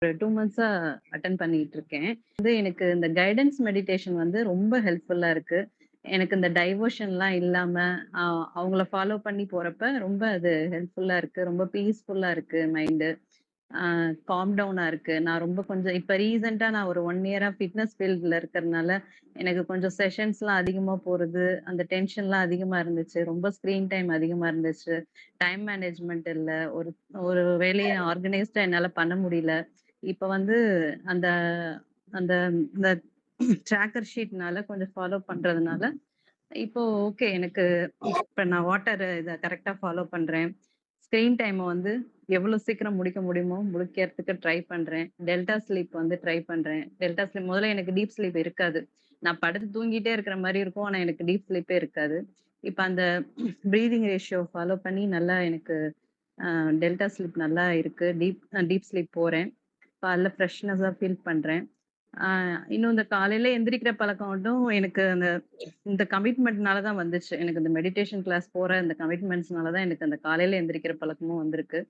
ஒரு 2 மந்த்ஸா அட்டெண்ட் பண்ணிட்டு இருக்கேன். எனக்கு இந்த கைடன்ஸ் மெடிடேஷன் ரொம்ப ஹெல்ப்ஃபுல்லா இருக்கு. எனக்கு இந்த டைவர்ஷன்லாம் இல்லாம, அ அவங்கள ஃபாலோ பண்ணி போறப்ப ரொம்ப அது ஹெல்ப்ஃபுல்லா இருக்கு. ரொம்ப பீஸ்ஃபுல்லா இருக்கு மைண்டு. அ காம் டவுனா இருக்கு. நான் ரொம்ப கொஞ்சம் இப்ப ரீசென்ட்டா நான் ஒரு 1 இயரா ஃபிட்னஸ் ஃபீல்ட்ல இருக்கிறனால, எனக்கு கொஞ்சம் செஷன்ஸ்லாம் அதிகமா போறது, அந்த டென்ஷன்லாம் அதிகமா இருந்துச்சு. ரொம்ப ஸ்க்ரீன் டைம் அதிகமா இருந்துச்சு. டைம் மேனேஜ்மென்ட் இல்ல. ஒரு ஒரு வேலைய ஆர்கனைஸ்டா என்னால பண்ண முடியல. இப்ப அந்த அந்த இந்த ட்ராக்கர் ஷீட்னால கொஞ்சம் ஃபாலோ பண்றதுனால, இப்போ ஓகே எனக்கு இப்ப நான் இத கரெக்ட்டா ஃபாலோ பண்றேன். ஸ்க்ரீன் டைம எவ்வளோ சீக்கிரம் முடிக்க முடியுமோ முடிக்கிறதுக்கு ட்ரை பண்றேன். டெல்டா ஸ்லீப் ட்ரை பண்றேன். டெல்டா ஸ்லீப் முதல்ல எனக்கு டீப் ஸ்லீப் இருக்காது. நான் படுத்து தூங்கிட்டே இருக்கிற மாரி இருக்கும். ஆனா எனக்கு டீப் ஸ்லீப்பே இருக்காது. இப்ப அந்த பிரீதிங் ரேஷியோ ஃபாலோ பண்ணி நல்லா எனக்கு அ டெல்டா ஸ்லீப் நல்லா இருக்கு. டீப் ஸ்லீப் போறேன். காலைல ஃப்ரெஷ்னஸா ஃபீல் பண்றேன். ஆ இன்னும் இந்த காலையில எந்திரிக்கிற பழக்கம் எனக்கு இந்த கமிட்மெண்ட்னால தான் வந்துச்சு. எனக்கு இந்த மெடிடேஷன் கிளாஸ் போற இந்த கமிட்மெண்ட்ஸ்னால தான் எனக்கு அந்த காலையில எந்திரிக்கிற பழக்கமும் வந்திருக்கு.